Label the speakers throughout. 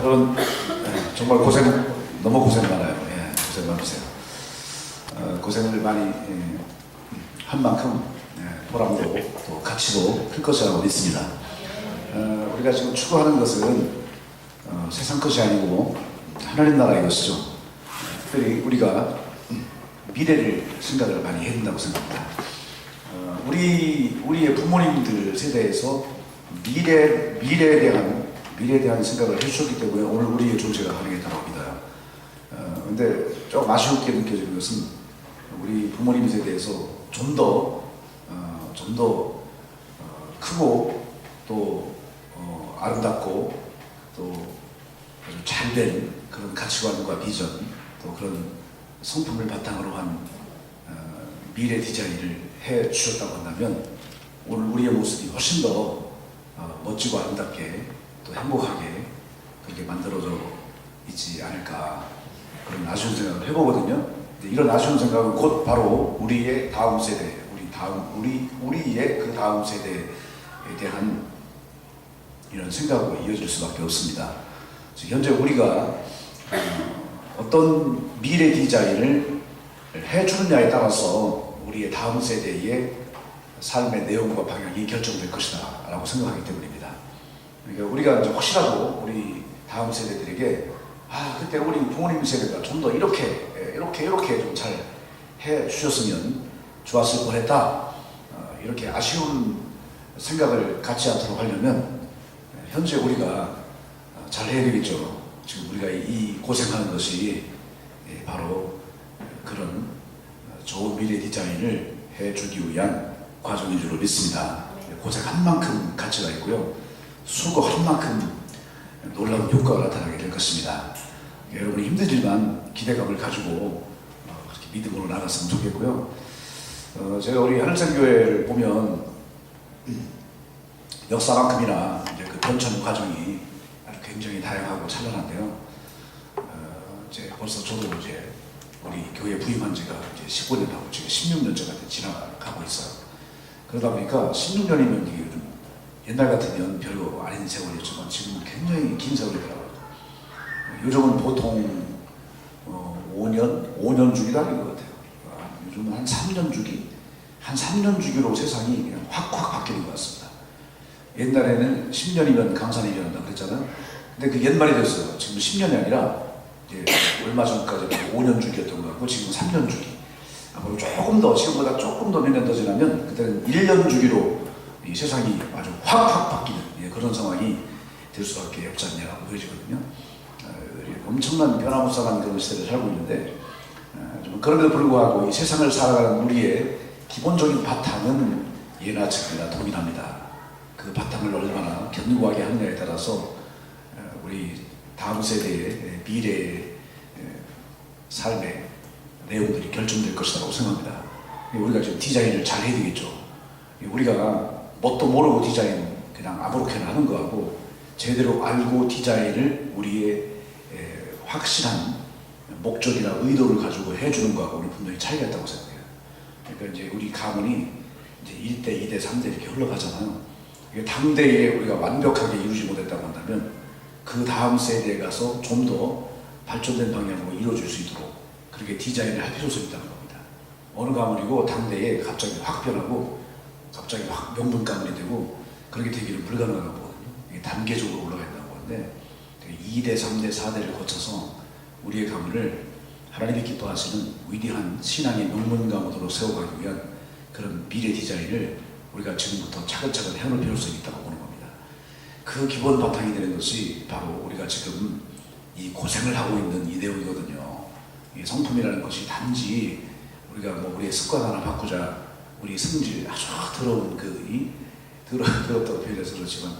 Speaker 1: 여러분 정말 너무 고생 많아요. 예, 고생 많으세요. 고생을 많이 한 만큼 보람도 또 가치도 클 것이라고 믿습니다. 우리가 지금 추구하는 것은 세상 것이 아니고 하나님 나라의 것이죠. 특별히 우리가 미래를 생각을 많이 해야 된다고 생각합니다. 우리의 부모님들 세대에서 미래에 대한 생각을 해주셨기 때문에 오늘 우리의 존재가 가능했다고 믿어요. 근데 좀 아쉽게 느껴지는 것은 우리 부모님 세대에서 좀 더 크고 또 아름답고 또 아주 잘된 그런 가치관과 비전 또 그런 성품을 바탕으로 한 미래 디자인을 해 주셨다고 한다면 오늘 우리의 모습이 훨씬 더 멋지고 아름답게 또 행복하게 그렇게 만들어져 있지 않을까 그런 아쉬운 생각을 해보거든요. 이런 아쉬운 생각은 곧 바로 우리의 다음 세대, 우리의 그 다음 세대에 대한 이런 생각으로 이어질 수밖에 없습니다. 현재 우리가 어떤 미래 디자인을 해주느냐에 따라서 우리의 다음 세대의 삶의 내용과 방향이 결정될 것이다 라고 생각하기 때문입니다. 그러니까 우리가 이제 혹시라도 우리 다음 세대들에게 그때 우리 부모님 세대가 좀 더 이렇게 좀 잘 해주셨으면 좋았을 뻔했다 이렇게 아쉬운 생각을 갖지 않도록 하려면 현재 우리가 잘 해야 되겠죠. 지금 우리가 이 고생하는 것이 바로 그런 좋은 미래 디자인을 해주기 위한 과정인 줄로 믿습니다. 고생한 만큼 가치가 있고요. 수고한 만큼 놀라운 효과가 나타나게 될 것입니다. 여러분이 힘들지만 기대감을 가지고 그렇게 믿음으로 나갔으면 좋겠고요. 제가 우리 하늘샘교회를 보면 역사만큼이나 이제 그 변천 과정이 굉장히 다양하고 찬란한데요. 이제 벌써 저도 이제 우리 교회 부임한 지가 이제 15년하고 지금 16년째가 지나가고 있어요. 그러다 보니까 16년이면 이게 옛날 같으면 별거 아닌 세월이었지만 지금은 굉장히 긴 세월이더라고요. 요즘은 보통 5년 주기도 아닌 것 같아요. 요즘은 한 3년 주기? 한 3년 주기로 세상이 그냥 확 바뀌는 것 같습니다. 옛날에는 10년이면 강산이 일어난다 그랬잖아요. 근데 그 옛말이 됐어요. 지금 10년이 아니라 이제 얼마 전까지 5년 주기였던 것 같고 지금 3년 주기. 앞으로 조금 더 지금보다 조금 더 몇 년 더 지나면 그때는 1년 주기로 이 세상이 아주 확 바뀌는 그런 상황이 될 수밖에 없지 않냐고 보여지거든요. 엄청난 변화무쌍한 그런 시대를 살고 있는데 그럼에도 불구하고 이 세상을 살아가는 우리의 기본적인 바탕은 예나 지금이나 동일합니다. 그 바탕을 얼마나 견고하게 하느냐에 따라서 우리 다음 세대의 미래의 삶의 내용들이 결정될 것이라고 생각합니다. 우리가 지금 디자인을 잘 해야 되겠죠. 우리가 뭣도 모르고 디자인 그냥 아무렇게나 하는 거하고 제대로 알고 디자인을 우리의 확실한 목적이나 의도를 가지고 해주는 거하고는 분명히 차이가 있다고 생각해요. 그러니까 이제 우리 가문이 이제 1대, 2대, 3대 이렇게 흘러가잖아요. 당대에 우리가 완벽하게 이루지 못했다고 한다면 그 다음 세대에 가서 좀 더 발전된 방향으로 이루어질 수 있도록 그렇게 디자인을 할 필요성이 있다는 겁니다. 어느 가문이고 당대에 갑자기 확 변하고 갑자기 확 명분 가문이 되고 그렇게 되기는 불가능한 거거든요. 이게 단계적으로 올라간다고 하는데 2대, 3대, 4대를 거쳐서 우리의 가문을 하나님이 기뻐하시는 위대한 신앙의 명문 가문으로 세워가기 위한 그런 미래 디자인을 우리가 지금부터 차근차근 해놓을 필요성이 있다고 보는 겁니다. 그 기본 바탕이 되는 것이 바로 우리가 지금 이 고생을 하고 있는 이 내용이거든요. 이 성품이라는 것이 단지 우리가 우리의 습관 하나 바꾸자, 우리 성질 아주 더러운 더럽다고 표현해서 그렇지만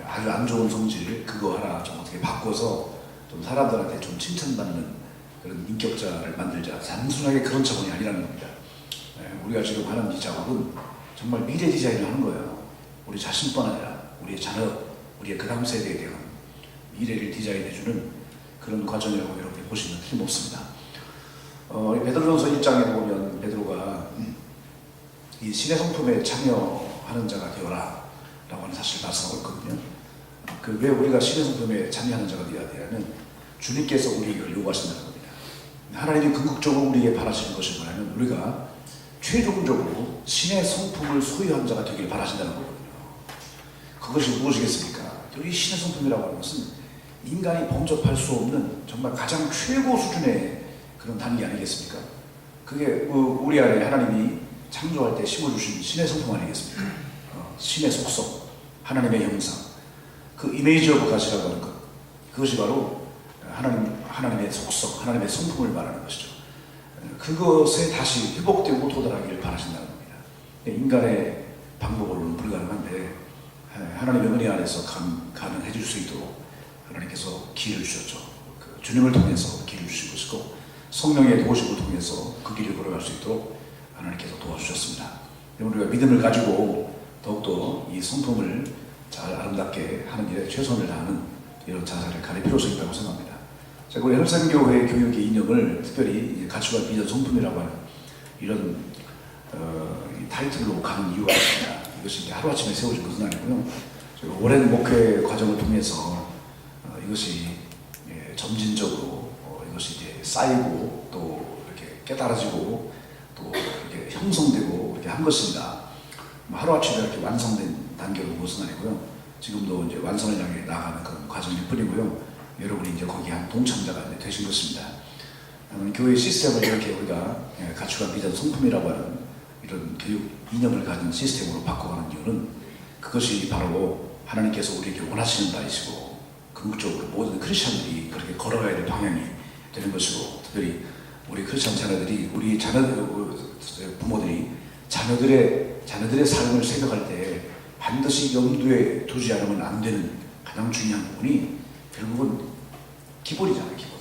Speaker 1: 아주 안 좋은 성질 그거 하나 좀 어떻게 바꿔서 좀 사람들한테 좀 칭찬받는 그런 인격자를 만들자. 단순하게 그런 차원이 아니라는 겁니다. 우리가 지금 하는 이 작업은 정말 미래 디자인을 하는 거예요. 우리 자신뿐 아니라 우리의 자녀, 우리의 그 다음 세대에 대한 미래를 디자인해주는 그런 과정이라고 여러분이 보시면 틀림없습니다. 베드로전서 1장에 보면 베드로가 이 신의 성품에 참여하는 자가 되어라 라고 하는 사실을 말씀하고 있거든요. 그 왜 우리가 신의 성품에 참여하는 자가 되어야 되냐면 주님께서 우리에게 요구하신다는 겁니다. 하나님이 궁극적으로 우리에게 바라시는 것이 뭐냐면 우리가 최종적으로 신의 성품을 소유한 자가 되길 바라신다는 거거든요. 그것이 무엇이겠습니까? 이 신의 성품이라고 하는 것은 인간이 범접할 수 없는 정말 가장 최고 수준의 그런 단계 아니겠습니까? 그게 우리 안에 하나님이 창조할 때 심어주신 신의 성품 아니겠습니까? 신의 속성, 하나님의 형상, 그 이미지 오브 갓이라고 하는 것, 그것이 바로 하나님의 속성, 하나님의 성품을 말하는 것이죠. 그것에 다시 회복되고 도달하기를 바라신다는 겁니다. 인간의 방법으로는 불가능한데 하나님의 은혜 안에서 가능해 줄 수 있도록 하나님께서 기회를 주셨죠. 그 주님을 통해서 기회를 주신 것이고 성령의 도우심을 통해서 그 길을 걸어갈 수 있도록 하나님께서 도와주셨습니다. 우리가 믿음을 가지고 더욱더 이 성품을 잘 아름답게 하는 일에 최선을 다하는 이런 자세를 가릴 필요성이 있다고 생각합니다. 자, 우리 헬산교회 교육의 이념을 특별히 가치관, 비전, 성품이라고 하는 이런 타이틀로 가는 이유가 있습니다. 이것이 이제 하루아침에 세워진 것은 아니고요. 오랜 목회 과정을 통해서 이것이 점진적으로 이것이 이제 쌓이고 또 이렇게 깨달아지고 또 이렇게 형성되고 이렇게 한 것입니다. 하루아침에 이렇게 완성된 단계로 온 것은 아니고요. 지금도 이제 완성을 향해 나아가는 그런 과정일 뿐이고요. 여러분이 이제 거기에 한 동참자가 되신 것입니다. 교회 시스템을 이렇게 우리가 가치관, 비전, 성품이라고 하는 이런 교육 이념을 가진 시스템으로 바꿔가는 이유는 그것이 바로 하나님께서 우리에게 원하시는 바이시고 궁극적으로 모든 크리스천들이 그렇게 걸어가야 될 방향이 되는 것이고 특별히 우리 크리스천 자녀들이 우리 부모들이 자녀들의 삶을 생각할 때 반드시 염두에 두지 않으면 안 되는 가장 중요한 부분이 결국은 기본이잖아요. 기본.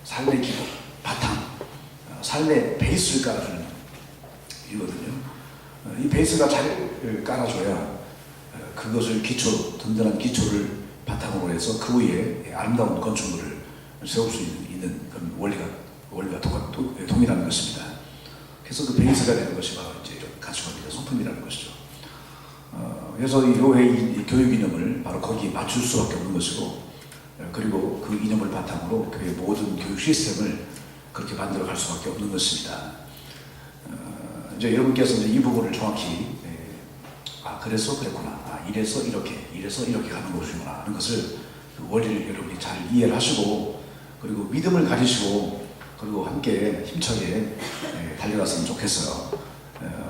Speaker 1: 삶의 기본, 바탕, 삶의 베이스를 깔아주는 이거든요. 이 베이스가 잘 깔아줘야 그것을 든든한 기초를 바탕으로 해서 그 위에 아름다운 건축물을 세울 수 있는 그런 원리가 동일한 것입니다. 그래서 그 베이스가 되는 것이 바로 이제 이런 가치관이나 성품이라는 것이죠. 그래서 이 교회의 교육 이념을 바로 거기에 맞출 수밖에 없는 것이고, 그리고 그 이념을 바탕으로 교회 모든 교육 시스템을 그렇게 만들어 갈 수밖에 없는 것입니다. 이제 여러분께서 이제 이 부분을 정확히 그래서 그랬구나, 이래서 이렇게 가는 것이구나 하는 것을 그 원리를 여러분이 잘 이해를 하시고 그리고 믿음을 가지시고 그리고 함께 힘차게 달려갔으면 좋겠어요.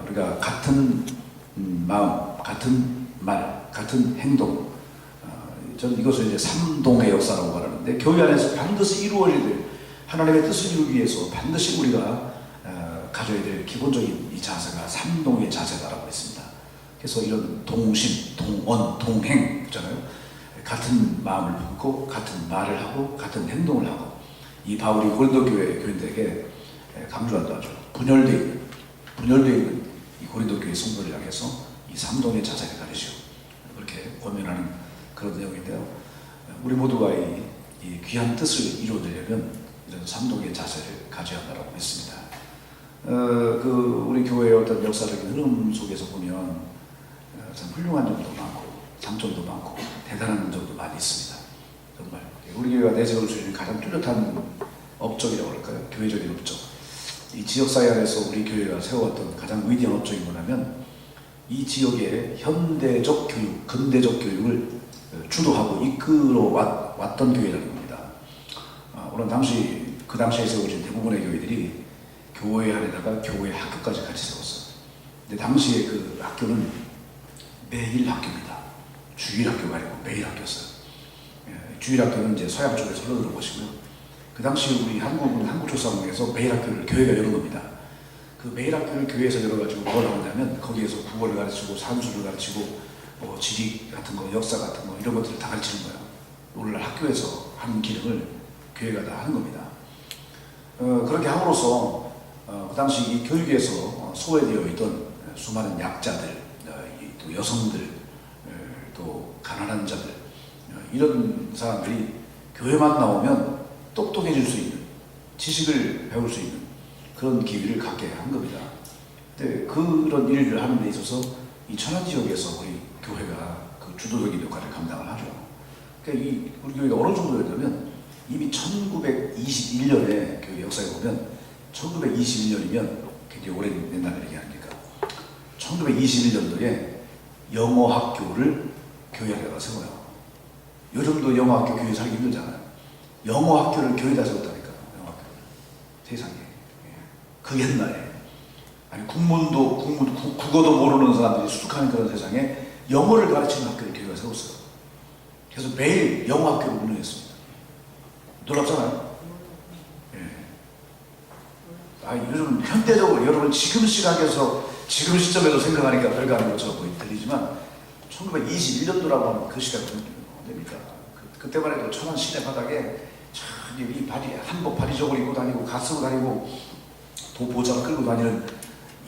Speaker 1: 우리가 같은 마음, 같은 말, 같은 행동, 저는 이것을 이제 삼동의 역사라고 말하는데 교회 안에서 반드시 이루어져야 될 하나님의 뜻을 이루기 위해서 반드시 우리가 가져야 될 기본적인 이 자세가 삼동의 자세다라고 했습니다. 그래서 이런 동심, 동언, 동행 있잖아요. 같은 마음을 품고 같은 말을 하고 같은 행동을 하고 이 바울이 고린도 교회 교인들에게 강조한다 하죠. 분열되어 있는 이 고린도 교회 성도를 향해서 이 삼동의 자세를 가르치고 그렇게 권면하는 그런 내용인데요. 우리 모두가 이 귀한 뜻을 이루어내려면 이런 삼동의 자세를 가져야 한다고 했습니다. 우리 교회의 어떤 역사적인 흐름 속에서 보면 참 훌륭한 점도 많고 장점도 많고 대단한 점도 많이 있습니다. 정말 우리 교회가 내세울 수 있는 가장 뚜렷한 업적이라고 할까요? 교회적인 업적. 이 지역사회 안에서 우리 교회가 세워왔던 가장 위대한 업적이 뭐냐면 이 지역의 현대적 교육, 근대적 교육을 주도하고 이끌어 왔던 교회라는 겁니다. 물론 그 당시에 세워진 대부분의 교회들이 교회 안에다가 교회 학교까지 같이 세웠어요. 근데 당시에 그 학교는 매일 학교입니다. 주일 학교가 아니고 매일 학교였어요. 주일 학교는 이제 서양 쪽에서 흘러들은 것이고요. 그 당시 우리 한국 조상에서 매일 학교를 교회가 여는 겁니다. 그 매일 학교를 교회에서 열어가지고 뭘 하냐면 거기에서 국어를 가르치고 산수를 가르치고 지리 같은 거, 역사 같은 거 이런 것들을 다 가르치는 거예요. 오늘날 학교에서 하는 기능을 교회가 다 하는 겁니다. 그렇게 함으로써 그 당시 이 교육에서 소외되어 있던 수많은 약자들, 또 여성들, 또 가난한 자들 이런 사람들이 교회만 나오면 똑똑해질 수 있는 지식을 배울 수 있는 그런 기회를 갖게 한 겁니다. 근데 그런 일을 하는 데 있어서 이 천안 지역에서 우리 교회가 그 주도적인 역할을 감당을 하죠. 그러니까 우리 교회가 어느 정도였냐면 이미 1921년에 교회 역사에 보면 1921년이면 굉장히 오랜 옛날 얘기하니까 1921년도에 영어학교를 교회 안에다 세워요. 요즘도 영어학교 교회 살기 힘들잖아요. 영어학교를 교회에다 세웠다니까요. 영어학교를. 세상에. 그 옛날에. 아니 국어도 모르는 사람들이 수두룩한 그런 세상에 영어를 가르치는 학교를 교회가 세웠어요. 그래서 매일 영어학교를 운영했습니다. 놀랍잖아요. 요즘 현대적으로 여러분 지금 시각에서 지금 시점에서 생각하니까 별거 아닌 것처럼 들리지만 1921년도라고 하면 그 시각이 됩니까? 그때만 해도 천안 시내 바닥에 이 한복 바리저고를 입고 다니고 갓 쓰고 다니고 도보장 끌고 다니는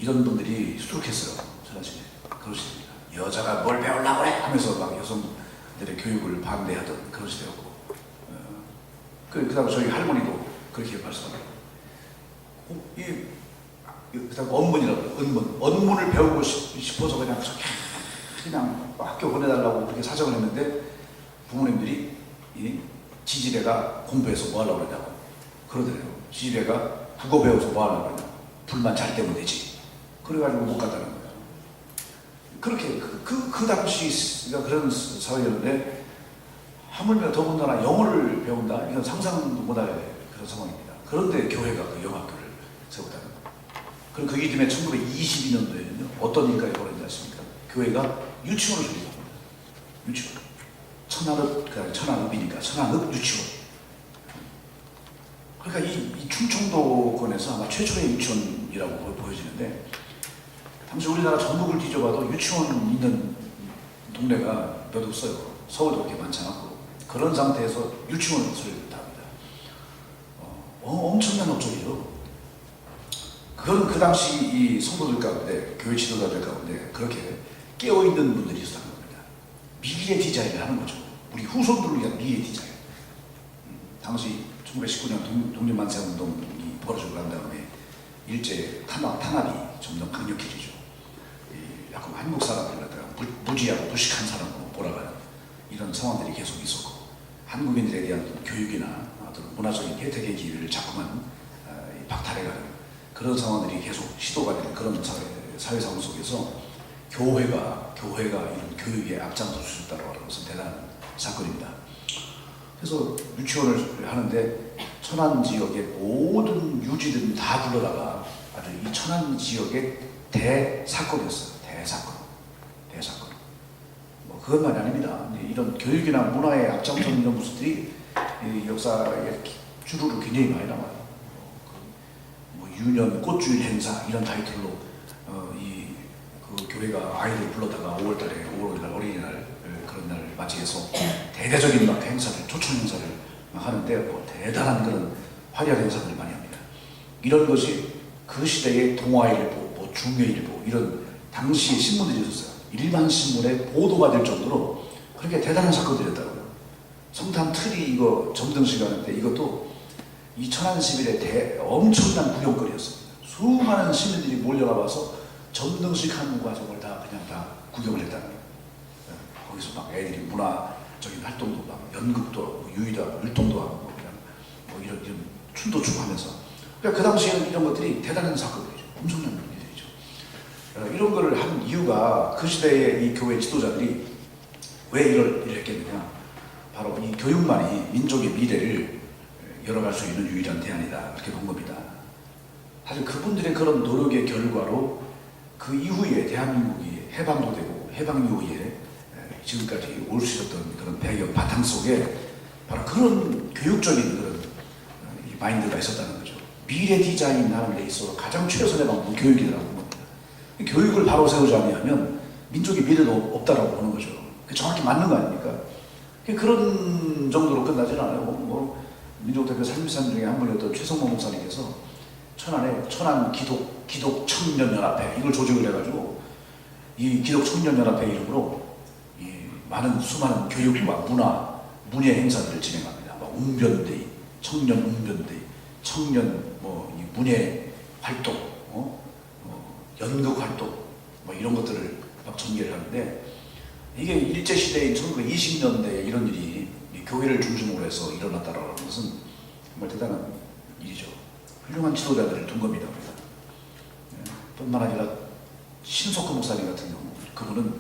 Speaker 1: 이런 분들이 수두룩했어요. 천안 시내. 그러십니다. 여자가 뭘 배우려고 그래 하면서 막 여성들의 교육을 반대하던 그런 시대였고 그 다음에 저희 할머니도 그렇게 말씀하더라고요. 그다음 언문을 배우고 싶어서 그냥 학교 보내달라고 그렇게 사정을 했는데 부모님들이 지지배가 공부해서 뭐 하려고 그러냐고 그러더래요. 지지배가 국어 배워서 뭐 하려고 그러냐고 불만 잘 때면 되지. 그래가지고 못 갔다는 거예요. 그렇게 그 당시가 그런 사회였는데 하물며 더군다나 영어를 배운다 이건 상상도 못할 그런 상황입니다. 그런데 교회가 그 영어학교를 세웠다는 거예요. 그럼 그 이듬해 1922년도에는요 어떤 일까지 벌어진지 아십니까? 교회가 유치원을 설립합니다. 유치원. 천안읍이니까 천안읍 유치원. 그러니까 이 충청도권에서 아마 최초의 유치원이라고 보여지는데 당시 우리나라 전국을 뒤져봐도 유치원 있는 동네가 몇 없어요. 서울도 그렇게 많지 않고 그런 상태에서 유치원을 설립합니다. 엄청난 업적이죠. 그건 그 당시 이 성도들 가운데 교회 지도자들 가운데 그렇게 깨어있는 분들이 있었다는 겁니다. 미래 디자인을 하는 거죠. 우리 후손들을 위한 미래 디자인. 당시 1919년 독립만세운동이 벌어지고 난 다음에 일제 탄압이 점점 강력해지죠. 약간 한국 사람들 갖다가 무지하고 무식한 사람으로 몰아가는 이런 상황들이 계속 있었고 한국인들에 대한 교육이나 어떤 문화적인 혜택의 기회를 자꾸만 박탈해가는 그런 상황들이 계속 시도가 되는 그런 사회 상황 속에서 교회가 이런 교육에 앞장서 주셨다고 하는 것은 대단한 사건입니다. 그래서 유치원을 하는데 천안 지역의 모든 유지들은 다 불러다가 아주 이 천안 지역의 대사건이었어요. 대사건. 뭐 그것만이 아닙니다. 이런 교육이나 문화에 앞장서는 이런 모습들이 역사에 주루로 굉장히 많이 남아요. 유년 꽃주일 행사 이런 타이틀로 그 교회가 아이들 불러다가 5월달에 5월날 어린이날 그런 날 맞이해서 대대적인 막 행사를 초청 행사를 하는데 뭐 대단한 그런 화려한 행사들을 많이 합니다. 이런 것이 그 시대의 동아일보, 뭐 중외일보 이런 당시의 신문들이 있었어요. 일반 신문에 보도가 될 정도로 그렇게 대단한 사건들이었다고요. 성탄 트리 이거 점등식 하는데 이것도 이 천안시민의 엄청난 구경거리였습니다. 수많은 시민들이 몰려나와서 점등식 하는 과정을 다 구경을 했다는 거예요. 거기서 막 애들이 문화적인 활동도 막 연극도 하고 유희도 하고 율동도 하고 뭐 이런 춤도 추고 하면서 그러니까 그 당시에는 이런 것들이 대단한 사건들이죠. 엄청난 일들이죠. 이런 거를 한 이유가 그 시대의 이 교회 지도자들이 왜 이를 했겠느냐. 바로 이 교육만이 민족의 미래를 열어갈 수 있는 유일한 대안이다. 그렇게 본 겁니다. 사실 그분들의 그런 노력의 결과로 그 이후에 대한민국이 해방도 되고 해방 이후에 지금까지 올 수 있었던 그런 배경 바탕 속에 바로 그런 교육적인 그런 마인드가 있었다는 거죠. 미래 디자인 하는 데 있어서 가장 최선의 방법은 교육이라고 본 겁니다. 교육을 바로 세우지 않으면 민족의 미래도 없다라고 보는 거죠. 그게 정확히 맞는 거 아닙니까? 그런 정도로 끝나지는 않아요. 민족대표 33 중에 한 분이었던 최성모 목사님께서 천안 기독 청년연합회 이걸 조직을 해가지고 이 기독 청년연합회 이름으로 수많은 교육과 문예 행사들을 진행합니다. 웅변데이, 청년 웅변데이, 청년 문예 활동, 연극 활동 이런 것들을 막 전개를 하는데 이게 일제시대인 1920년대에 이런 일이 교회를 중심으로 해서 일어났다라는 것은 정말 대단한 일이죠. 훌륭한 지도자들을 둔 겁니다. 우리가. 뿐만 아니라 신석구 목사님 같은 경우, 그분은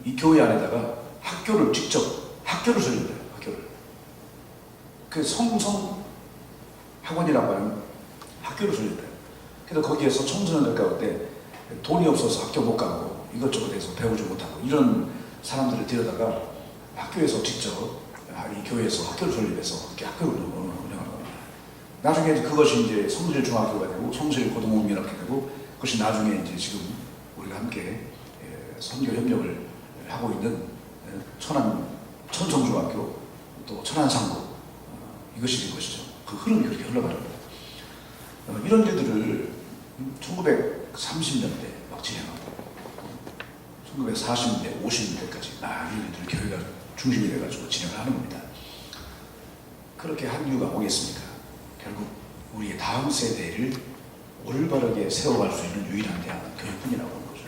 Speaker 1: 이 교회 안에다가 학교를 직접 학교를 설립해요. 학교를. 그 성성 학원이라고 하는 학교를 설립해요. 그래서 거기에서 청소년들 가운데 돈이 없어서 학교 못 가고 이것저것 해서 배우지 못하고 이런 사람들을 데려다가 학교에서 직접 이 교회에서 학교를 설립해서 학교를 운영하는 겁니다. 나중에 그것이 이제 성실 중학교가 되고 성실 고등학교가 되고 그것이 나중에 이제 지금 우리가 함께 선교 협력을 하고 있는 천성중학교 또 천안상고 이것이 된 것이죠. 그 흐름이 그렇게 흘러가는 겁니다. 이런 일들을 1930년대 막 진행하고 1940년대, 50년대까지 이런 일들을 교회가 중심이 돼가지고 진행을 하는 겁니다. 그렇게 한 이유가 뭐겠습니까? 결국 우리의 다음 세대를 올바르게 세워갈 수 있는 유일한 대안은 교육뿐이라고 하는 거죠.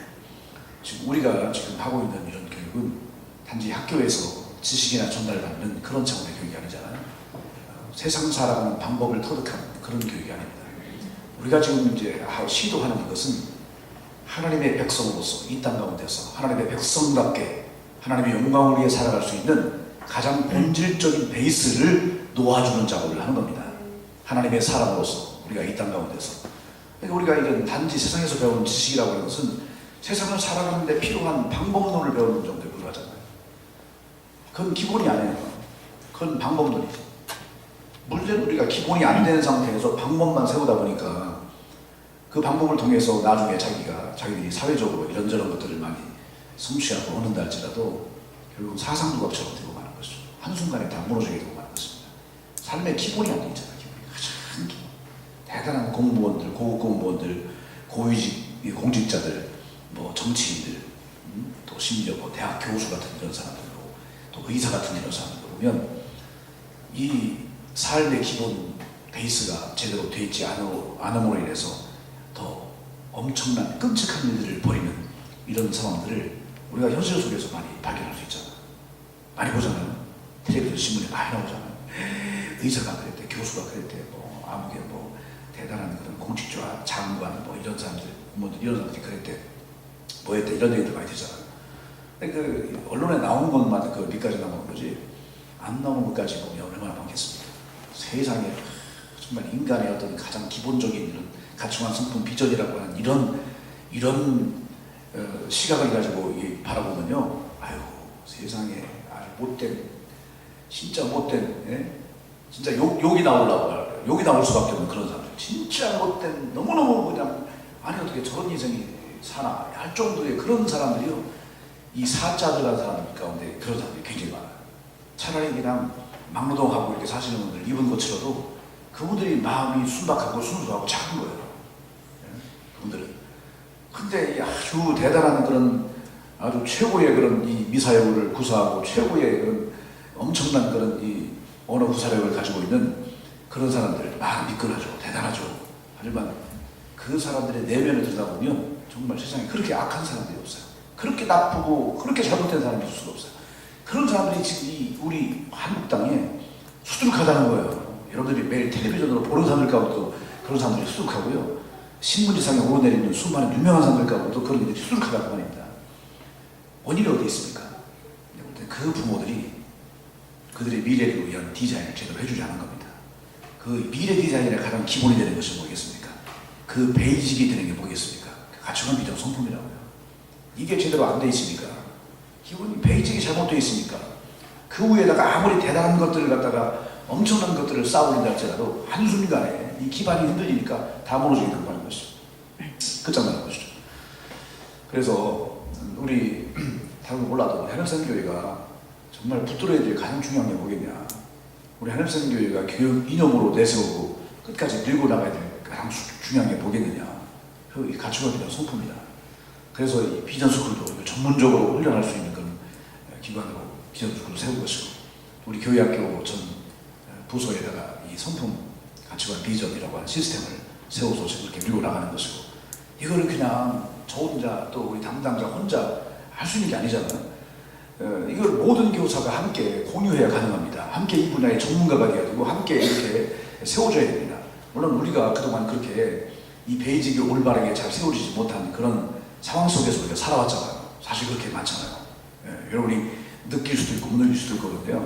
Speaker 1: 지금 우리가 지금 하고 있는 이런 교육은 단지 학교에서 지식이나 전달받는 그런 차원의 교육이 아니잖아요. 세상 살아가는 방법을 터득하는 그런 교육이 아닙니다. 우리가 지금 이제 시도하는 이것은 하나님의 백성으로서 이 땅 가운데서 하나님의 백성답게 하나님의 영광을 위해 살아갈 수 있는 가장 본질적인 베이스를 놓아주는 작업을 하는 겁니다. 하나님의 사람으로서 우리가 이 땅 가운데서. 그러니까 우리가 이런 단지 세상에서 배우는 지식이라고 하는 것은 세상을 살아가는 데 필요한 방법론을 배우는 정도에 불과하잖아요. 그건 기본이 아니에요. 그건 방법론이지. 문제는 우리가 기본이 안 되는 상태에서 방법만 세우다 보니까 그 방법을 통해서 나중에 자기들이 사회적으로 이런저런 것들을 많이 성취하고 얻는다 할지라도 결국 사상두각처럼 되고 마는 것이죠. 한순간에 다 무너지게 되고 마는 것입니다. 삶의 기본이 안 돼 있잖아요. 기본이 가장 기본. 대단한 공무원들, 고급 공무원들, 고위직 공직자들, 뭐 정치인들, 또 심지어 뭐 대학 교수 같은 이런 사람들, 또 의사 같은 이런 사람들 보면 이 삶의 기본 베이스가 제대로 되어 있지 않음으로 인해서 더 엄청난 끔찍한 일들을 벌이는 이런 상황들을 우리가 현실 속에서 많이 발견할 수 있잖아요. 많이 보잖아요. 텔레비전 신문에 많이 나오잖아요. 의사가 그랬대, 교수가 그랬대, 뭐 아무개 뭐 대단한 그런 공직자, 장관 뭐 이런 사람들, 공무원들 이런 사람들이 그랬대, 뭐 했대 이런 얘기들 많이 되잖아요. 근데 그 언론에 나오는 것만 그 밑까지 나오는 거지 안 나오는 것까지 보면 얼마나 많겠습니까? 세상에 정말 인간의 어떤 가장 기본적인 이런 가치관, 성품, 비전이라고 하는 이런 시각을 가지고 바라보면요, 아유 세상에 아주 못된, 진짜 못된, 진짜 욕이 나오려고 욕이 나올 수밖에 없는 그런 사람들, 진짜 못된, 너무너무 그냥 아니 어떻게 저런 인생이 사나 할 정도의 그런 사람들이요, 이 사자들한 사람들 가운데 그런 사람들이 굉장히 많아요. 차라리 그냥 막노동하고 이렇게 사시는 분들 입은 거 치러도 그분들이 마음이 순박하고 순수하고 작은 거예요. 그분들은. 근데 아주 대단한 그런 아주 최고의 그런 이 미사여구를 구사하고 최고의 그런 엄청난 그런 이 언어 구사력을 가지고 있는 그런 사람들 미끈하죠. 대단하죠. 하지만 그 사람들의 내면을 들여다보면 정말 세상에 그렇게 악한 사람들이 없어요. 그렇게 나쁘고 그렇게 잘못된 사람이 있을 수가 없어요. 그런 사람들이 지금 우리 한국 땅에 수두룩하다는 거예요. 여러분들이 매일 텔레비전으로 보는 사람들 가운데도 그런 사람들이 수두룩하고요. 신문지상에 오르내리는 수많은 유명한 사람들 가운데도 그런 일들이 수두룩하다는 말입니다. 원인이 어디 있습니까? 그 부모들이 그들의 미래를 위한 디자인을 제대로 해주지 않은 겁니다. 그 미래 디자인의 가장 기본이 되는 것이 뭐겠습니까? 그 베이직이 되는 게 뭐겠습니까? 가치관, 비전, 성품이라고요. 이게 제대로 안 돼 있으니까, 기본이 베이직이 잘못되어 있으니까 그 위에다가 아무리 대단한 것들을 갖다가 엄청난 것들을 쌓아올린다 할지라도 한순간에 이 기반이 흔들리니까 다 무너지게 되고 하는 것이죠. 끝장나는 것이죠. 그래서 우리 다른 몰라도 한엽생교회가 정말 붙들어야 될 가장 중요한 게 뭐겠냐, 우리 한엽생교회가 교육 이념으로 내세우고 끝까지 밀고 나가야 될 가장 중요한 게 뭐겠느냐, 그 가치관이나 성품이다. 그래서 이 비전스쿨도 전문적으로 훈련할 수 있는 그런 기관으로 비전스쿨을 세운 것이고, 우리 교회학교 전 부서에다가 이 성품, 가치관, 비전이라고 하는 시스템을 세워서 지금 이렇게 밀고 나가는 것이고, 이거를 그냥 저 혼자 또 우리 담당자 혼자 할 수 있는 게 아니잖아요. 이걸 모든 교사가 함께 공유해야 가능합니다. 함께 이 분야의 전문가가 되어야 되고 함께 이렇게 세워줘야 됩니다. 물론 우리가 그동안 그렇게 이 베이직이 올바르게 잘 세워지지 못한 그런 상황 속에서 우리가 살아왔잖아요. 사실 그렇게 많잖아요. 여러분이 느낄 수도 있고 못 느낄 수도 있고 그런데요.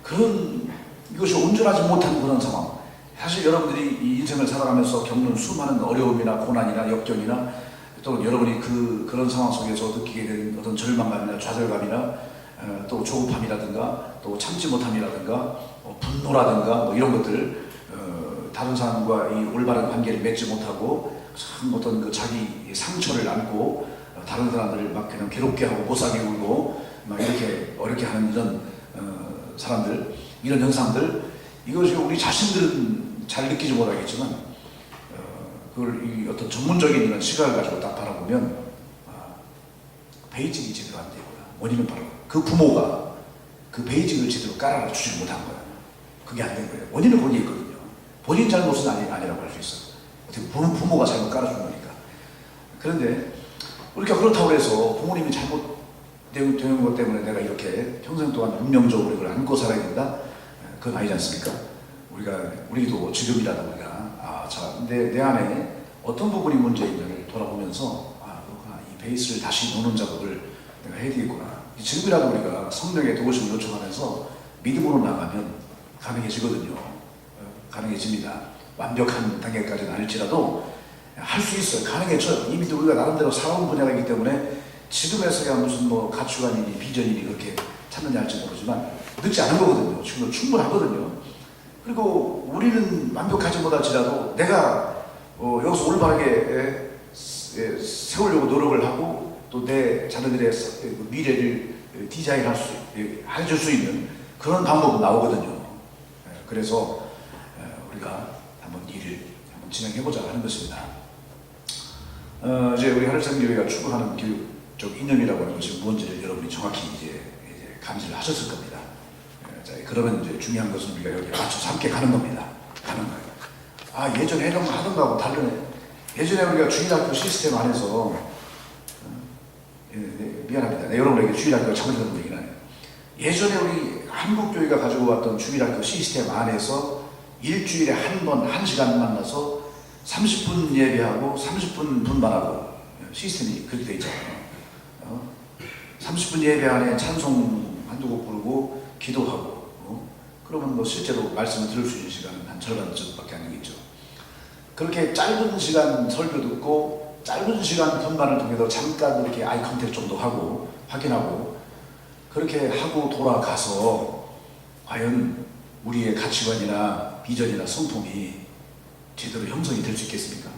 Speaker 1: 그런 이것이 온전하지 못한 그런 상황. 사실 여러분들이 이 인생을 살아가면서 겪는 수많은 어려움이나 고난이나 역경이나 또 여러분이 그런 상황 속에서 느끼게 된 어떤 절망감이나 좌절감이나 또 조급함이라든가 또 참지 못함이라든가 분노라든가 뭐 이런 것들 다른 사람과 이 올바른 관계를 맺지 못하고 참 어떤 그 자기 상처를 안고 다른 사람들을 막 그냥 괴롭게 하고 못살게 굴고 막 이렇게 어렵게 하는 이런 사람들, 이런 현상들, 이것이 우리 자신들은 잘 느끼지 못하겠지만 그걸 이 어떤 전문적인 이런 시각을 가지고 딱 바라보면 베이직이 제대로 안 되고요. 원인은 바로 그 부모가 그 베이직을 제대로 깔아주지 못한 거예요. 그게 안 된 거예요. 원인은 거기에 있거든요. 본인 잘못은 아니라고 할 수 있어요. 어떻게 부모가 잘못 깔아준 거니까. 그런데 우리가 그렇다고 해서 부모님이 잘못된 것 때문에 내가 이렇게 평생 동안 운명적으로 이걸 안고 살아야 된다? 그건 아니지 않습니까? 우리도 지금이라도 우리가 내 안에 어떤 부분이 문제인지를 돌아보면서 그렇구나, 이 베이스를 다시 놓는 작업을 내가 해야 되겠구나. 지금이라도 우리가 성령의 도우심을 요청하면서 믿음으로 나가면 가능해지거든요. 가능해집니다. 완벽한 단계까지는 아닐지라도 할 수 있어요. 가능해져요. 이미 우리가 나름대로 살아온 분야이기 때문에 지금에서야 무슨 뭐 가치관이니 비전이니 그렇게 찾느냐 할지 모르지만 늦지 않은 거거든요. 지금도 충분하거든요. 그리고 우리는 완벽하지 못할지라도 내가 여기서 올바르게 세우려고 노력을 하고 또 내 자녀들의 미래를 해줄 수 있는 그런 방법은 나오거든요. 그래서 우리가 한번 일을 한번 진행해보자 하는 것입니다. 이제 우리 하늘생교회가 추구하는 교육적 이념이라고 하는 것이 무엇인지를 여러분이 정확히 이제 감지를 하셨을 겁니다. 자, 그러면 이제 중요한 것은 우리가 여기 맞춰서 함께 가는 겁니다. 가는 거예요. 예전에 하던 거하고 다르네. 예전에 우리가 주일학교 시스템 안에서 미안합니다. 여러분에게 주일학교가 잘못된 얘기는 아니에요. 예전에 우리 한국교회가 가지고 왔던 주일학교 시스템 안에서 일주일에 한 번, 1시간 만나서 30분 예배하고 30분 분반하고 시스템이 그렇게 돼 있잖아요. 30분 예배 안에 찬송 한두 곡 부르고 기도하고 그러면 뭐 실제로 말씀을 들을 수 있는 시간은 한 절반 정도밖에 안 되겠죠. 그렇게 짧은 시간 설교 듣고 짧은 시간 분반을 통해서 잠깐 이렇게 아이 컨택 정도 하고 확인하고 그렇게 하고 돌아가서 과연 우리의 가치관이나 비전이나 성품이 제대로 형성이 될 수 있겠습니까?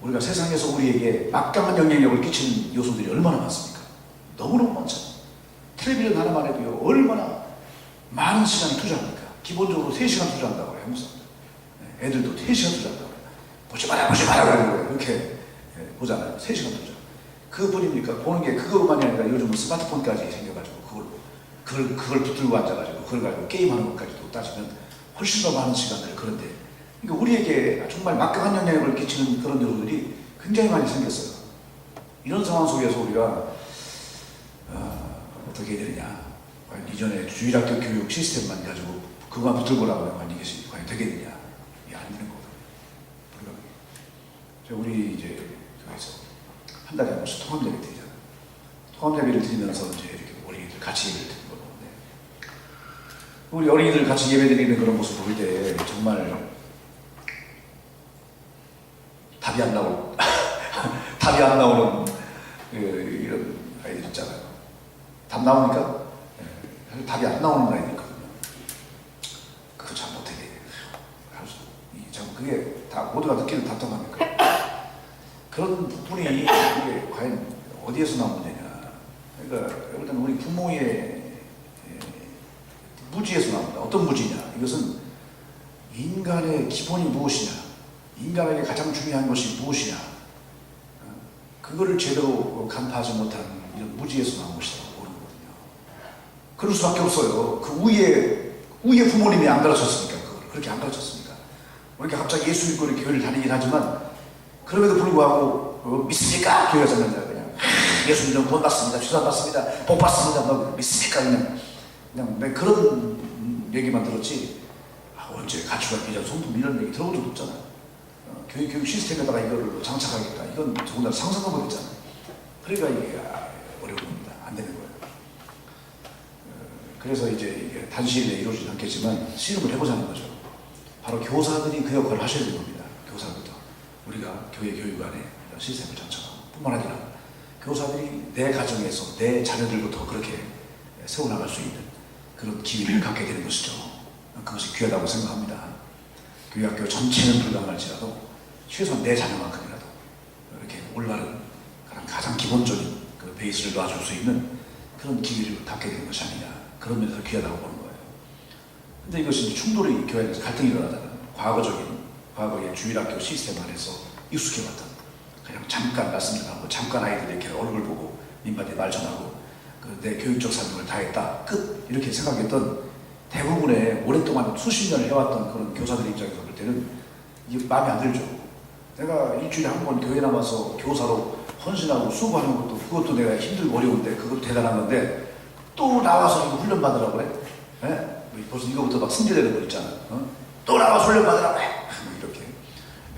Speaker 1: 우리가 세상에서 우리에게 막강한 영향력을 끼치는 요소들이 얼마나 많습니까? 너무너무 많잖아요. 텔레비전 하나만 해도요, 얼마나 많은 시간을 투자합니까? 기본적으로 3시간 투자한다고 해요, 한국 사람들. 애들도 3시간 투자한다고 해요. 보지 마라, 그러고 이렇게 보잖아요. 3시간 투자. 그뿐입니까? 보는 게 그것만이 아니라 요즘은 스마트폰까지 생겨가지고 그걸 붙들고 앉아가지고 그걸 가지고 게임하는 것까지도 따지면 훨씬 더 많은 시간들. 그런데 그러니까 우리에게 정말 막강한 영향력을 끼치는 그런 요소들이 굉장히 많이 생겼어요. 이런 상황 속에서 우리가 어떻게 해야 되느냐, 과연 이전에 주일학교 교육 시스템만 가지고 그거만 붙들고 나가면 과연 이것이 과연 되겠느냐, 이게 안 되는 거거든요. 우리 이제 교회에서 한 달에 한 번씩 통합 예배 드리잖아요. 통합 예배를 드리면서 이제 이렇게 어린이들 같이 예배를 드리는 거 보는데, 우리 어린이들 같이 예배 드리는 그런 모습 볼 때 정말 답이 안 나오는 이런 아이들 있잖아요. 답 나오니까 답이 안 나오는 아이들 있거든요. 그거 참 어떻게 참 그게 다 모두가 느끼는 답답합니까? 그런 부분이 이게 과연 어디에서 나온 문제냐? 그러니까 일단 우리 부모의 무지에서 나온다. 어떤 무지냐? 이것은 인간의 기본이 무엇이냐? 인간에게 가장 중요한 것이 무엇이냐? 그거를 제대로 간파하지 못한 이런 무지에서 나온 것이라고 보는 거거든요. 그럴 수밖에 없어요. 그 위에 부모님이 안 가르쳤습니까? 그걸 그렇게 안 가르쳤습니까? 우리가 갑자기 예수 믿고 이렇게 교회를 다니긴 하지만 그럼에도 불구하고 믿습니까? 교회 가자마자 그냥 예수님 좀 구원받습니다, 주사받습니다, 복받습니다, 뭐 믿습니까? 그냥 내 그런 얘기만 들었지, 언제 가치관 비전 성품 이런 얘기 들어본 적도 없잖아요. 교육 시스템에다가 이거를 장착하겠다, 이건 더군다나 상상도 못했잖아요. 그러니까 이게 어려운 겁니다. 안 되는 거예요. 그래서 이제 이게 단시일에 이루어지지 않겠지만 실험을 해보자는 거죠. 바로 교사들이 그 역할을 하셔야 되는 겁니다. 교사부터 우리가 교회 교육 안에 시스템을 장착하고, 뿐만 아니라 교사들이 내 가정에서 내 자녀들부터 그렇게 세워나갈 수 있는 그런 기회를 갖게 되는 것이죠. 그것이 귀하다고 생각합니다. 교회 학교 전체는 불가능할지라도 최소한 내 자녀만큼이라도 이렇게 올바른 가장 기본적인 그 베이스를 놔줄 수 있는 그런 기회를 갖게 되는 것이 아니냐, 그런 면에서 귀하다고 보는 거예요. 근데 이것이 충돌이 교회에서 갈등이 일어나다는 과거의 주일학교 시스템 안에서 익숙해왔던, 그냥 잠깐 말씀 전하고 잠깐 아이들 이렇게 얼굴 보고 민반에 말 전하고 내 교육적 사명을 다했다 끝 이렇게 생각했던 대부분의 오랫동안 수십 년을 해왔던 그런 교사들 입장에서 볼 때는 이게 마음에 안 들죠. 내가 일주일에 한 번 교회 나와서 교사로 헌신하고 수고하는 것도, 그것도 내가 힘들고 어려운데, 그것도 대단한 건데 또 나와서 이거 훈련 받으라고 그래? 예? 벌써 이거부터 막 승질내는 거 있잖아. 또 나와서 훈련 받으라고 해! 이렇게.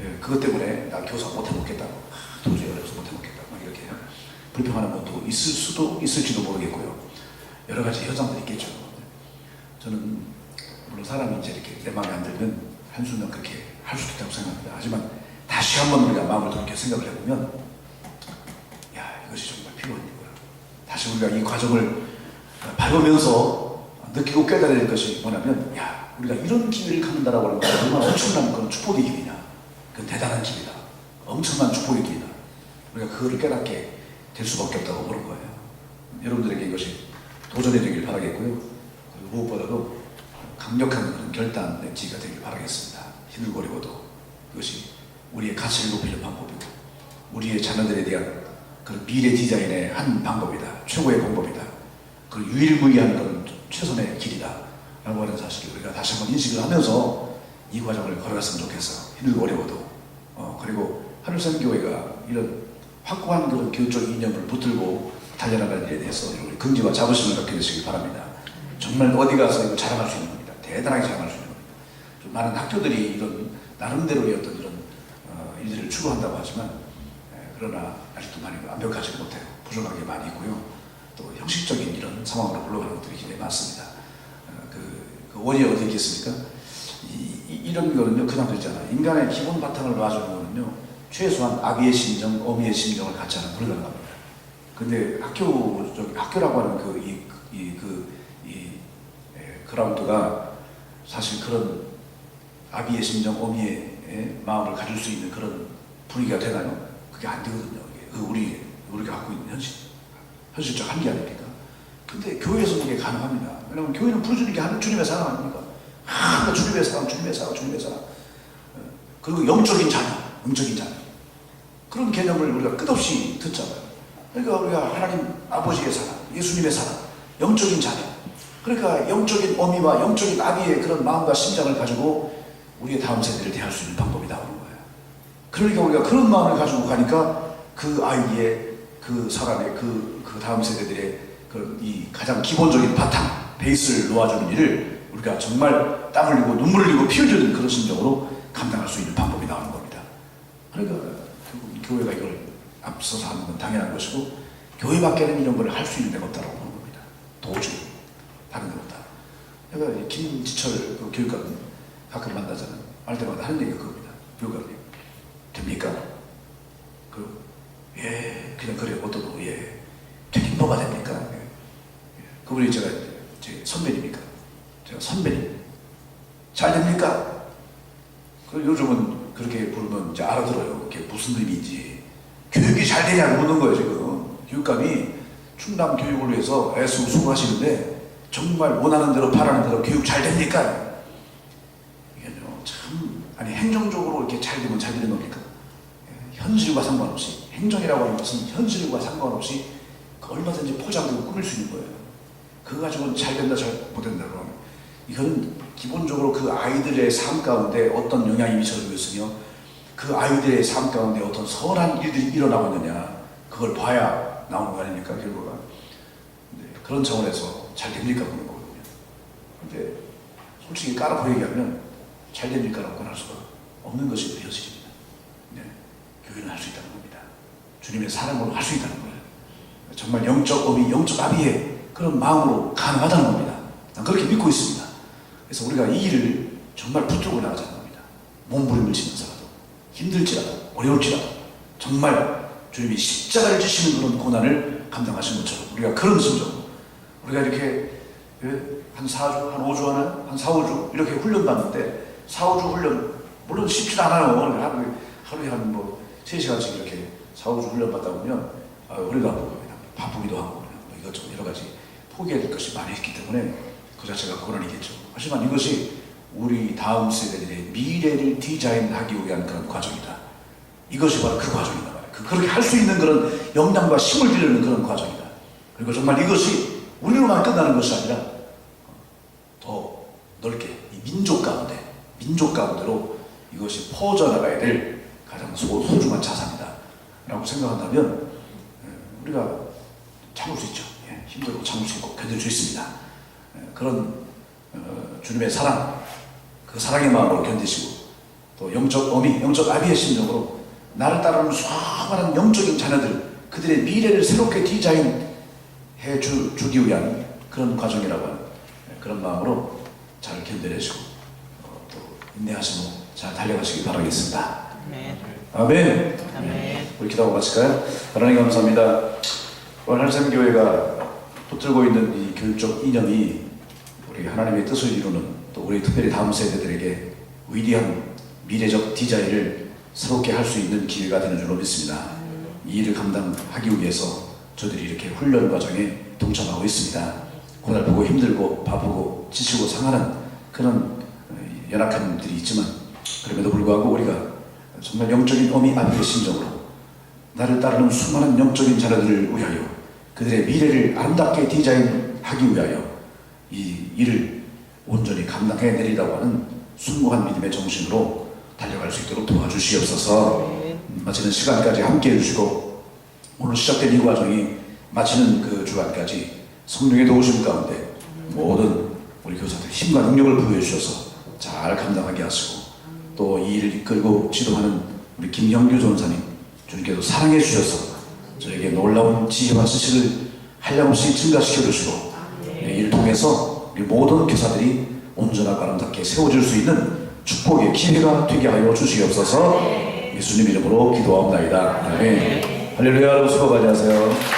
Speaker 1: 예, 그것 때문에 나 교사 못 해먹겠다고, 도저히 어려워서 못 해먹겠다고 막 이렇게 불평하는 것도 있을지도 모르겠고요. 여러 가지 현상들이 있겠죠. 저는 물론 사람이 이제 이렇게 내 마음에 안 들면 한순간 그렇게 할 수도 있다고 생각합니다. 하지만 다시 한번 우리가 마음을 돌이켜 생각을 해보면, 야, 이것이 정말 필요한 일이구나. 다시 우리가 이 과정을 밟으면서 느끼고 깨달아야 될 것이 뭐냐면, 야, 우리가 이런 기회를 갖는다라고 하는 건 얼마나 엄청난 그런 축복의 기회냐, 그 대단한 기회다, 엄청난 축복의 기회다. 우리가 그거를 깨닫게 될 수밖에 없다고 보는 거예요. 여러분들에게 이것이 도전이 되길 바라겠고요. 그리고 무엇보다도 강력한 그런 결단의 지가 되길 바라겠습니다. 힘들고 어려워도 이것이 우리의 가치를 높이는 방법이고, 우리의 자녀들에 대한 그런 미래 디자인의 한 방법이다, 최고의 방법이다, 그 유일무이한 그런 최선의 길이다 라고 하는 사실을 우리가 다시 한번 인식을 하면서 이 과정을 걸어갔으면 좋겠어요. 힘들고 어려워도. 그리고 하늘샘교회가 이런 확고한 그런 교육적 이념을 붙들고 달려나가는 일에 대해서 우리 긍지와 자부심을 갖게 되시기 바랍니다. 정말 어디 가서 이거 자랑할 수 있는 겁니다. 대단하게 자랑할 수 있는 겁니다. 좀 많은 학교들이 이런 나름대로의 어떤 이런 일들을 추구한다고 하지만, 그러나 아직도 많이 완벽하지 못해요. 부족한 게 많이 있고요. 또 형식적인 이런 상황으로 흘러가는 것들이 굉장히 많습니다. 그 원인이 어디 있겠습니까? 이런 거는요, 그냥 되잖아요. 인간의 기본 바탕을 놔주는 거는요, 최소한 아비의 심정, 어미의 심정을 같이 하는 불가능합니다. 근데 학교라고 하는 그라운드가 사실 그런 아비의 심정, 어미의 마음을 가질 수 있는 그런 분위기가 되나요? 그게 안 되거든요. 우리가 갖고 있는 현실적 한계 아닙니까? 근데 교회에서 그게 가능합니다. 왜냐하면 교회는 부르주는 게 주님의 사랑 아닙니까? 주님의 사랑. 그리고 영적인 자녀. 그런 개념을 우리가 끝없이 듣잖아요. 그러니까 우리가 하나님 아버지의 사랑, 예수님의 사랑, 영적인 자녀. 그러니까 영적인 어미와 영적인 아비의 그런 마음과 심장을 가지고 우리의 다음 세대를 대할 수 있는 방법이 나오는 거예요. 그러니까 우리가 그런 마음을 가지고 가니까 그 아이의, 그 사람의, 그 다음 세대들의 이 가장 기본적인 바탕, 베이스를 놓아주는 일을 우리가 정말 땀 흘리고 눈물 흘리고 피 흘리는 그런 심정으로 감당할 수 있는 방법이 나오는 겁니다. 그러니까 결국 교회가 이걸 앞서서 하는 건 당연한 것이고, 교회밖에는 이런 걸 할 수 있는 데가 없다고 보는 겁니다. 도저히 다른 데가 없다. 내가 김지철 그 교육감님 가끔 만나잖아요. 말 때마다 하는 얘기가 그겁니다. 교육감님 됩니까? 예, 그냥 그래요. 어떤 거, 예. 되긴 뭐가 됩니까? 예. 그분이 제 선배님이니까. 제가 선배님. 잘 됩니까? 요즘은 그렇게 부르면 이제 알아들어요. 그게 무슨 의미인지. 교육이 잘 되냐고 묻는 거예요, 지금. 교육감이 충남 교육을 위해서 애쓰고 수고하시는데, 정말 원하는 대로, 바라는 대로 교육 잘 됩니까? 이게 참, 행정적으로 이렇게 잘 되면 잘 되는 겁니까? 현실과 상관없이, 행정이라고 하는 것은 현실과 상관없이 얼마든지 포장되고 꾸밀 수 있는 거예요. 그거 가지고는 잘 된다, 잘 못 된다고 하면, 이거는 기본적으로 그 아이들의 삶 가운데 어떤 영향이 미쳐지고 있으며, 그 아이들의 삶 가운데 어떤 선한 일들이 일어나고 있느냐, 그걸 봐야 나오는 거 아닙니까? 결과가. 네, 그런 차원에서 잘 됩니까? 보는 거거든요. 근데 솔직히 깔아보이게 하면 잘 됩니까라고 할 수가 없는 것이 현실입니다. 네, 교회는 할 수 있다는 겁니다. 주님의 사랑으로 할 수 있다는 거예요. 정말 영적 어미, 영적 아비의 그런 마음으로 가능하다는 겁니다. 난 그렇게 믿고 있습니다. 그래서 우리가 이 일을 정말 붙들고 나가자는 겁니다. 몸부림을치면서라도 힘들지라도 어려울지라도 정말 주님이 십자가를 지시는 그런 고난을 감당하신 것처럼 우리가 그런 심정으로 우리가 이렇게 한 4주, 한 5주 한 4, 5주 이렇게 훈련 받는데 4, 5주 훈련 물론 쉽지 않아요. 하루에 한 3시간씩 이렇게 4, 5주 훈련 받다 보면 우리가 바쁘기도 하고 이것저것 여러 가지 포기해야 될 것이 많이 있기 때문에 그 자체가 고난이겠죠. 하지만 이것이 우리 다음 세대들의 미래를 디자인하기 위한 그런 과정이다. 이것이 바로 그 과정이다 말이야. 그렇게 할 수 있는 그런 역량과 힘을 기르는 그런 과정이다. 그리고 정말 이것이 우리로만 끝나는 것이 아니라 더 넓게 이 민족 가운데로 이것이 퍼져나가야 될 가장 소중한 자산이다 라고 생각한다면 우리가 참을 수 있죠. 힘들고 참을 수 있고 견딜 수 있습니다. 그런 주님의 사랑, 그 사랑의 마음으로 견디시고 또 영적 어미, 영적 아비의 심정으로 나를 따르는 수많은 영적인 자녀들 그들의 미래를 새롭게 디자인해 주기 위한 그런 과정이라고 하는 그런 마음으로 잘 견뎌내시고 또 인내하시고 잘 달려가시기 바라겠습니다. 아멘. 아멘. 우리 기도하고 마칠까요? 하나님 감사합니다. 오늘 하늘샘교회가 붙들고 있는 이 교육적 이념이 우리 하나님의 뜻을 이루는 또 우리 특별히 다음 세대들에게 위대한 미래적 디자인을 새롭게 할 수 있는 기회가 되는 줄로 믿습니다. 이 일을 감당하기 위해서 저들이 이렇게 훈련 과정에 동참하고 있습니다. 고달프고 힘들고 바쁘고 지치고 상하는 그런 연약한 일들이 있지만 그럼에도 불구하고 우리가 정말 영적인 어미 아비의 심정으로 나를 따르는 수많은 영적인 자녀들을 위하여 그들의 미래를 아름답게 디자인하기 위하여 이 일을 온전히 감당해내리라고 하는 숭고한 믿음의 정신으로 달려갈 수 있도록 도와주시옵소서. 마치는 시간까지 함께 해주시고 오늘 시작된 이 과정이 마치는 그 주간까지 성령의 도우심 가운데 모든 우리 교사들 힘과 능력을 부여해 주셔서 잘 감당하게 하시고 또 이 일을 이끌고 지도하는 우리 김영규 전사님 주님께서 사랑해 주셔서 저에게 놀라운 지혜와 지식을 한량없이 증가시켜 주시고 이를 통해서 우리 모든 교사들이 온전하고 아름답게 세워질 수 있는 축복의 기회가 되게 하여 주시옵소서. 예수님 이름으로 기도하옵나이다. 아멘. 할렐루야. 수고 많이 하세요.